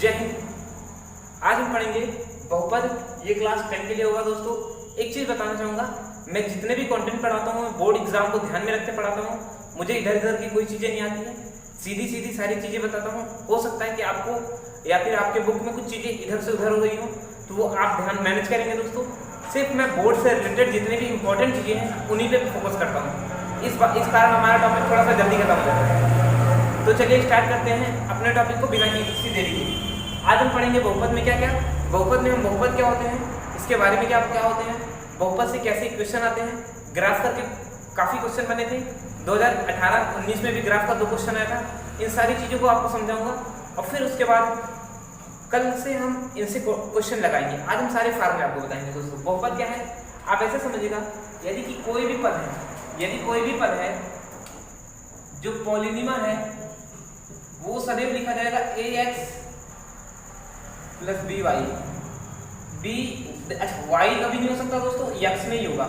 जय हिंद। आज हम पढ़ेंगे बहुपद। ये क्लास 10 के लिए होगा दोस्तों। एक चीज बताना चाहूंगा, मैं जितने भी कंटेंट पढ़ाता हूँ बोर्ड एग्जाम को ध्यान में रखते पढ़ाता हूँ। मुझे इधर उधर की कोई चीजें नहीं आती है, सीधी सीधी सारी चीजें बताता हूँ। हो सकता है कि आपको या फिर आपके बुक में कुछ चीजें इधर से उधर हो गई हो तो वो आप ध्यान मैनेज करेंगे दोस्तों। सिर्फ मैं बोर्ड से रिलेटेड जितने भी इंपॉर्टेंट चीजें हैं उन्हीं पे फोकस करता हूँ। इस कारण हमारा टॉपिक थोड़ा सा जल्दी खत्म होता है। तो चलिए स्टार्ट करते हैं अपने टॉपिक को बिना किसी देरी के। आज हम पढ़ेंगे बहुपद में क्या क्या, बहुपद में हम बहुपद क्या होते हैं, इसके बारे में क्या होते हैं, बहुपद से कैसे क्वेश्चन आते हैं। ग्राफ करके काफ़ी क्वेश्चन बने थे, 2018-19 में भी ग्राफ का 2 क्वेश्चन आया था। इन सारी चीज़ों को आपको समझाऊंगा और फिर उसके बाद कल से हम इनसे क्वेश्चन लगाएंगे। आज हम सारे फार्मूले आपको बताएंगे दोस्तों। बहुपद क्या है आप ऐसे समझिएगा, यदि कि कोई भी पद है, यदि कोई भी पद है जो पॉलिनिमर है वो सदैव लिखा जाएगा ax प्लस by। y कभी नहीं हो सकता दोस्तों, x में ही होगा।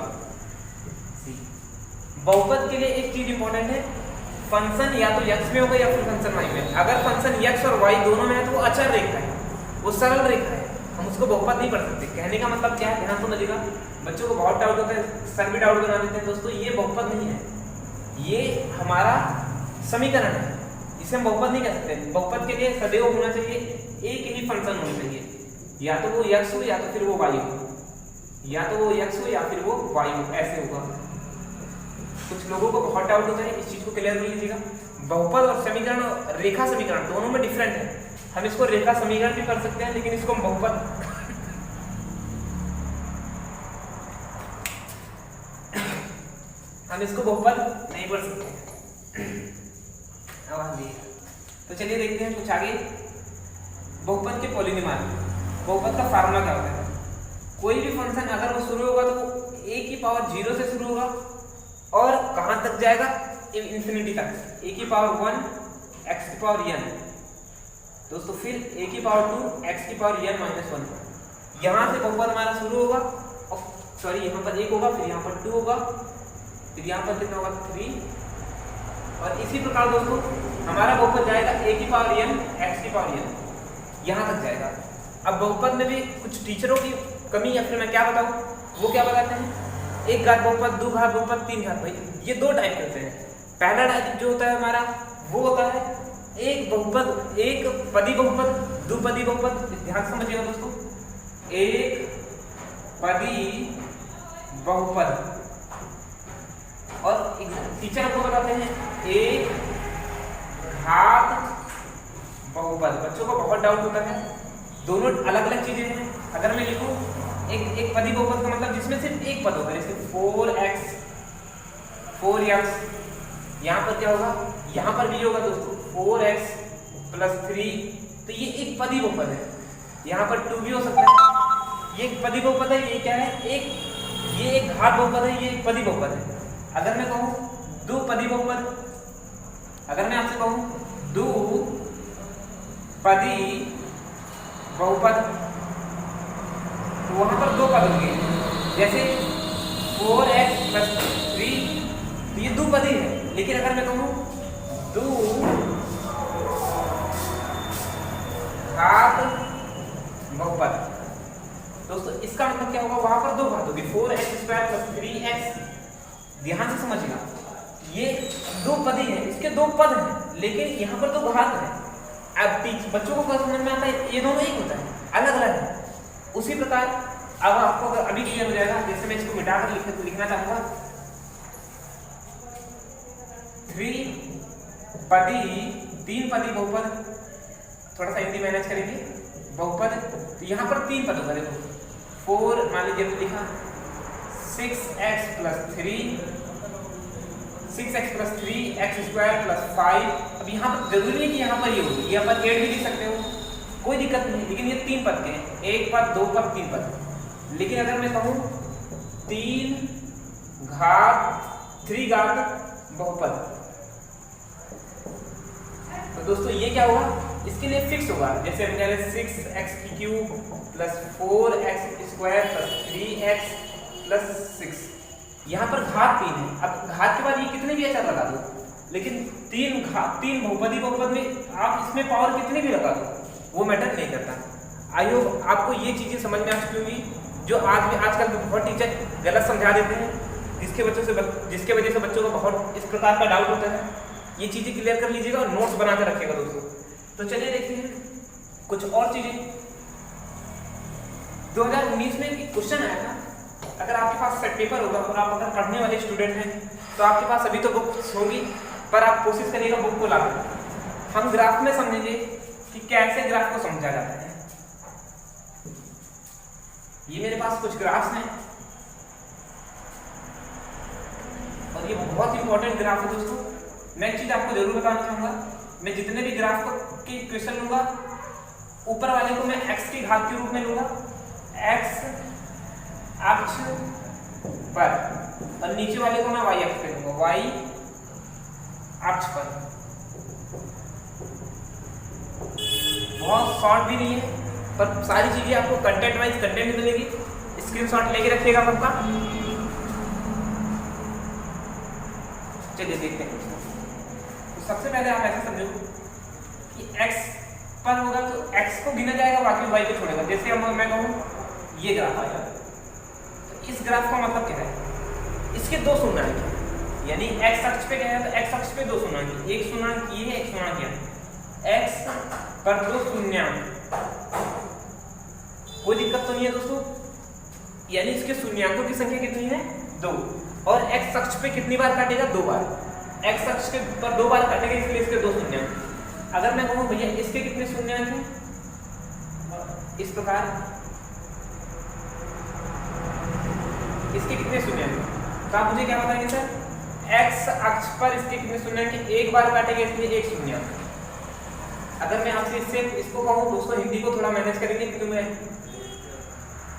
बहुपद के लिए एक चीज इंपॉर्टेंट है, फंक्शन या तो x में होगा या फिर फंक्शन y में। अगर फंक्शन x और y दोनों में है तो वो अचर रेखा है, वो सरल रेखा है, हम उसको बहुपद नहीं पढ़ सकते। कहने का मतलब क्या है, ध्यान समझिएगा। बच्चों को बहुत डाउट होता है, सर भी डाउट बना देते हैं दोस्तों। ये बहुपद नहीं है, ये हमारा समीकरण है, इसे हम बहुपद नहीं कह सकते। बहुपद के लिए सदैव होना चाहिए एक ही फंक्शन होना चाहिए, या तो वो x हो या तो फिर वो y हो, या तो वो x हो या फिर वो y हो, ऐसे होगा। कुछ लोगों को बहुत डाउट होता है, इस चीज को क्लियर कर लीजिएगा। बहुपद और समीकरण और रेखा समीकरण दोनों में डिफरेंट है। हम इसको रेखा समीकरण भी कर सकते हैं, लेकिन इसको हम बहुपद हम इसको बहुपद नहीं पढ़ सकते। तो चलिए देखते हैं कुछ आगे। बहुपद के पॉलिनिमर, बहुपद का फार्मूला क्या होता है। कोई भी फंक्शन अगर वो शुरू होगा तो वो a की पावर 0 से शुरू होगा और कहां तक जाएगा, इंफिनिटी तक, a की पावर 1 x की पावर n दोस्तों, फिर a की पावर 2 x की पावर n माइनस 1। यहां से बहुपद हमारा शुरू होगा और सॉरी यहाँ पर 1 होगा, फिर यहाँ पर 2 होगा, फिर यहाँ पर कितना होगा 3। और इसी प्रकार दोस्तों हमारा बहुपद जाएगा a की पावर n x की पावर n, यहाँ तक जाएगा। अब बहुपद में भी कुछ टीचरों की कमी या फिर मैं क्या बताऊं, वो क्या बताते हैं, एक घात बहुपद, 2 घात बहुपद, 3 घात। भाई ये 2 टाइप करते हैं। पहला टाइप जो होता है हमारा वो होता है एक बहुपद, एक पदी बहुपद, द्विपदी बहुपद। ध्यान समझिएगा दोस्तों, एक पदी बहुपद। और टीचर आपको बताते हैं एक घात बहुपद। बच्चों को बहुत डाउट होता है, दोनों अलग अलग चीजें हैं। अगर मैं लिखूं एक पदी बहुपद का मतलब जिसमें सिर्फ एक पद होगा, जैसे 4x 4x, यहाँ पर क्या होगा, यहाँ पर भी होगा दोस्तों 4x प्लस 3, तो ये एक पदी बहुपद है। यहाँ पर 2 भी हो सकता है, ये एक पदी बहुपद है। ये क्या है, ये एक घात बहुपद है, ये एक पदी बहुपद है। अगर मैं कहूँ 2 पदी बहुपद, अगर मैं आपसे कहूँ 2 पदी बहुपद, तो वहां पर 2 पद होंगे, जैसे 4x प्लस 3, तो ये 2 पदी है। लेकिन अगर मैं कहूँ 2 घात बहुपद, दोस्तों इसका मतलब क्या होगा, वहां पर 2 घात होगी, 4x स्क्वायर प्लस 3x। ध्यान से समझिएगा, ये 2 पदी है, इसके 2 पद हैं, लेकिन यहाँ पर 2 घात है। अब बच्चों को क्या समझ में आता है, ये दोनों एक होता है, अलग अलग है। उसी प्रकार अब आपको अगर अभी क्लियर हो जाएगा, जैसे मैं इसको मिटाकर लिखना चाहूंगा 3 पदी बहुपद। थोड़ा सा हिंदी मैनेज करेंगे, बहुपद तो यहाँ पर 3 पद होगा। देखो 4 मान लीजिए तो लिखा 6x plus 3 x square plus 5। अब यहाँ पर जरूरी नहीं कि यहाँ पर ये हो, यहाँ पर 8 भी लिख सकते हो, कोई दिक्कत नहीं। लेकिन ये 3 पद के हैं, 1 पद 2 पद 3 पद। लेकिन अगर मैं कहूँ 3 घात बहुपद, तो दोस्तों ये क्या होगा, इसके लिए फिक्स होगा। जैसे हम कह रहे 6x³ plus 4x square plus 3x plus 6, यहाँ पर घात 3 है। अब घात के बाद ये कितने भी अचर लगा दो, लेकिन 3 बहुपदी बहुपद में आप इसमें पावर कितने भी लगा दो, वो मैटर नहीं करता। आई होप आपको ये चीज़ें समझ में आ चुकी होंगी जो आजकल बहुत टीचर गलत समझा देते हैं, जिसके वजह से बच्चों को बहुत इस प्रकार का डाउट होता है। ये चीज़ें क्लियर कर लीजिएगा और नोट्स बना कर रखिएगा दोस्तों। तो चलिए देखते हैं कुछ और चीज़ें। 2019 में एक क्वेश्चन आया था, अगर आपके पास सेट पेपर होगा और आप अगर पढ़ने वाले स्टूडेंट हैं तो आपके पास अभी तो बुक्स होगी, पर आप कोशिश करिएगा बुक को लाकर। हम ग्राफ में समझेंगे कि कैसे ग्राफ को समझा जाता है। ये मेरे पास कुछ ग्राफ्स हैं और ये बहुत इंपॉर्टेंट ग्राफ है दोस्तों। मैं एक चीज आपको जरूर बताना चाहूंगा, मैं जितने भी ग्राफ के क्वेश्चन लूंगा, ऊपर वाले को मैं x की घात के रूप में लूंगा, x अक्ष पर, और नीचे वाले को मैं y अक्ष पे लूंगा, y अक्ष पर। बहुत शॉर्ट भी नहीं है, पर सारी चीजें आपको कंटेंट वाइज कंटेंट मिलेगी। स्क्रीनशॉट लेके रखिएगा सबका। चलिए देखते हैं। तो सबसे पहले आप ऐसे समझो कि x पर होगा तो x को गिना जाएगा, बाकी y को छोड़ेगा। जैसे मैं कहूँ ये ग्राफ आया, तो इस ग्राफ का मतलब क्या है, इसके दो शून्याङ्क हैं, यानी x अक्ष पे गया है तो x अक्ष पे दो शून्याङ्क, एक शून्याङ्क ये है, एक शून्याङ्क ये है। x पर दो शून्याङ्क, कोई दिक्कत तो नहीं है दोस्तों, यानी इसके शून्याङ्कों की संख्या कितनी है, 2, और x अक्ष पे कितनी बार काटेगा, 2 बार। x अक्ष के पर 2 बार काटेगा, इसलिए इसके दो शून्याङ्क। अगर मैं कहूँ भैया इसके कितने शून्याङ्क हैं, इस प्रकार इसके कितने शून्याङ्क, तो आप मुझे क्या बताएंगे सर, x अक्ष पर इसके कितने शून्याङ्क, एक बार काटेगा इसलिए एक शून्याङ्क। अगर मैं आपसे इसको कहूँ दोस्तों, हिंदी को थोड़ा मैनेज करेंगे क्योंकि मैं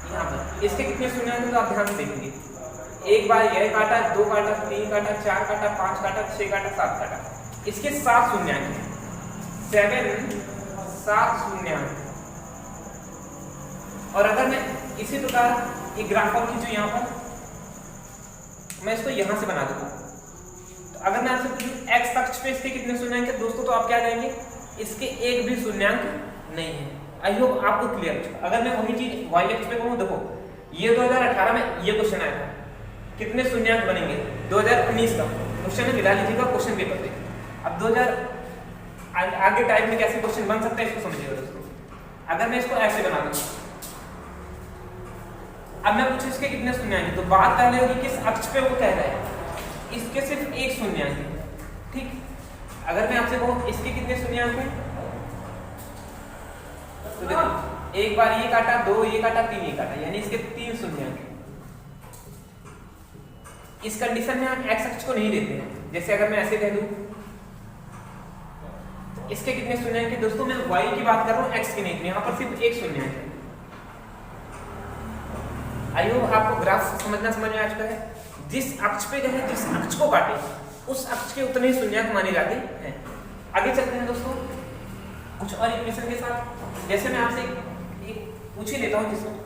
यहाँ पर इसके कितने शून्याङ्क तो आप ध्यान से देखेंगे, एक बार यह काटा, 2 काटा, 3 काटा, 4 काटा, 5 काटा, 6 काटा, 7 काटा, इसके 7 शून्याङ्क हैं, 7 शून्याङ्क। और अगर मैं इसी प्रकार एक ग्राफ और खींचूं यहाँ पर, मैं इसको यहाँ से बना दूंगा, तो अगर मैं आपसे पूछूं x अक्ष पे इसके कितने शून्याङ्क है दोस्तों, तो आप क्या कहेंगे, इसके एक भी शून्याङ्क नहीं है। आई होप आपको क्लियर। अगर मैं वही चीज y अक्ष पे कहूँ, देखो ये 2018 में ये क्वेश्चन आया था, कितने शून्याङ्क बनेंगे, 2019 का क्वेश्चन है, मिला लीजिएगा क्वेश्चन पेपर पे। अब 2000 आगे टाइप में कैसे क्वेश्चन बन सकता है इसको समझिएगा दोस्तों। अगर मैं इसको ऐसे बना दूं, अब मैं पूछूं इसके कितने शून्याङ्क, तो बात पहले होगी किस अक्ष पे वो कह रहा है, इसके सिर्फ एक शून्याङ्क है, ठीक। अगर मैं आपसे कहूं इसके कितने शून्याङ्क हैं, तो देखो एक बार ये काटा, 2 ये काटा, 3 ये काटा, यानी इसके 3 शून्याङ्क हैं। इस कंडीशन में हम x अक्ष को नहीं लेते हैं। जैसे अगर मैं ऐसे कह दूं, इसके कितने शून्याङ्क हैं दोस्तों, मैं y की बात कर रहा हूं, x की नहीं, तो यहाँ पर सिर्फ एक शून्याङ्क है। आई होप आपको ग्राफ समझ में आ चुका है। जिस अक्ष पे गए, जिस अक्ष को काटे, उस अक्ष के उतने ही शून्याङ्क माने जाते हैं। आगे चलते हैं दोस्तों कुछ और इक्वेशन के साथ। जैसे मैं आपसे एक पूछ ही लेता हूं, जिसमें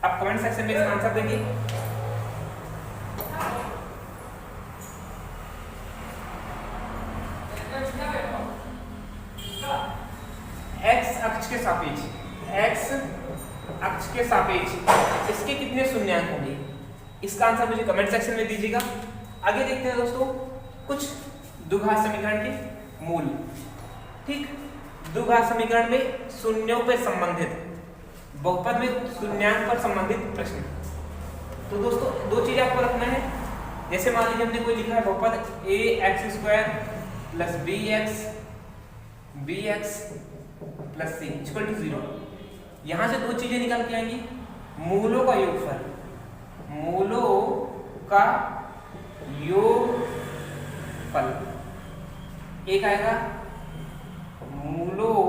आप कमेंट सेक्शन में इसका आंसर देंगे। x अक्ष के सापेक्ष, x अक्ष के सापेक्ष इसके कितने शून्याङ्क होंगे, इसका आंसर मुझे कमेंट सेक्शन में दीजिएगा। आगे देखते हैं दोस्तों कुछ द्विघात समीकरण के मूल, ठीक। द्विघात समीकरण में शून्यों पर संबंधित, बहुपद में शून्याङ्क पर संबंधित प्रश्न। तो दोस्तों दो चीजें आपको रखना है। जैसे मान लीजिए हमने कोई लिखा है बहुपद ax² + bx + c = 0। यहां से दो चीजें निकल के आएंगी, मूलों का योगफल, मूलों का योगफल, एक आएगा मूलों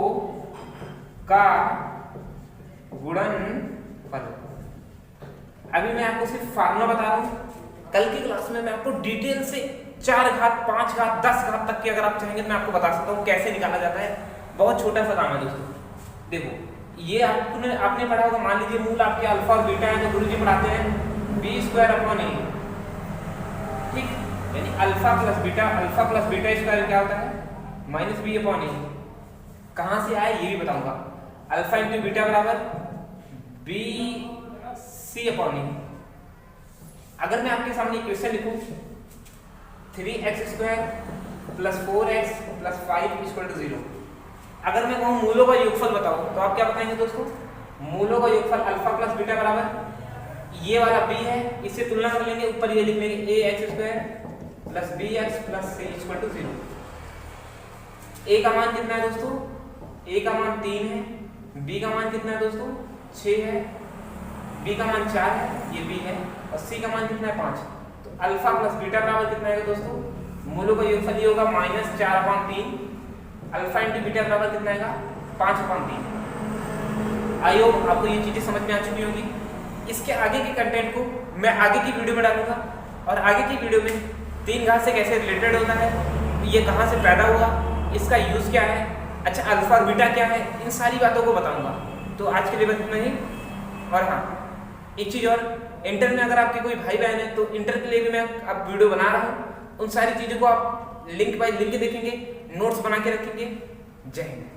का गुणनफल। अभी मैं आपको सिर्फ फार्मूला बता रहा हूं, कल की क्लास में मैं आपको डिटेल से 4 घात, 5 घात, 10 घात तक की अगर आप चाहेंगे तो मैं आपको बता सकता हूँ कैसे निकाला जाता है। बहुत छोटा सा काम है दोस्तों। देखो ये आपने पढ़ा होगा, मान लीजिए मूल आपके अल्फा और बीटा है, तो गुरुजी पढ़ाते हैं b² / a, ठीक। यानी अल्फा प्लस बीटा स्क्वायर क्या होता है, -b/a। कहाँ से आए ये भी बताऊंगा। अल्फा इंटू बीटा बराबर बी सी अपॉन ए। अगर मैं आपके सामने इक्वेशन लिखूं 3x² plus 4x plus 5 equal to 0, अगर मैं कहूँ मूलों का योगफल बताओ तो आप क्या बताएंगे दोस्तों? मूलों का योगफल अल्फा प्लस बीटा बराबर ये वाला b है, इससे तुलना कर लेंगे, ऊपर ये लिख लेंगे ax² plus bx plus c equal to 0। a का मान कितना है दोस्तों? a का मान 3 है, b का मान कितना है दोस्तों? 6 है, b का मान 4 है, ये b है, और c का मान कितना है? 5। तो अल्फा प्लस बीटा बराबर कितना है दोस्तों? मूलों का योगफल ये होगा -4/3, अल्फा इंटू बीटा बराबर कितना आएगा? 5/3। आई होप आपको ये चीजें समझ में आ चुकी होंगी। इसके आगे के कंटेंट को मैं आगे की वीडियो में डालूंगा, और आगे की वीडियो में 3 घात से कैसे रिलेटेड होता है, ये कहाँ से पैदा हुआ, इसका यूज क्या है, अच्छा अल्फा और बीटा क्या है, इन सारी बातों को बताऊंगा। तो आज के लिए बस इतना ही। और हाँ, एक चीज़ और, इंटर में अगर आपके कोई भाई बहन है तो इंटर के लिए भी मैं अब वीडियो बना रहा हूँ, उन सारी चीज़ों को आप लिंक बाय लिंक देखेंगे, नोट्स बना के रखेंगे। जय हिंद।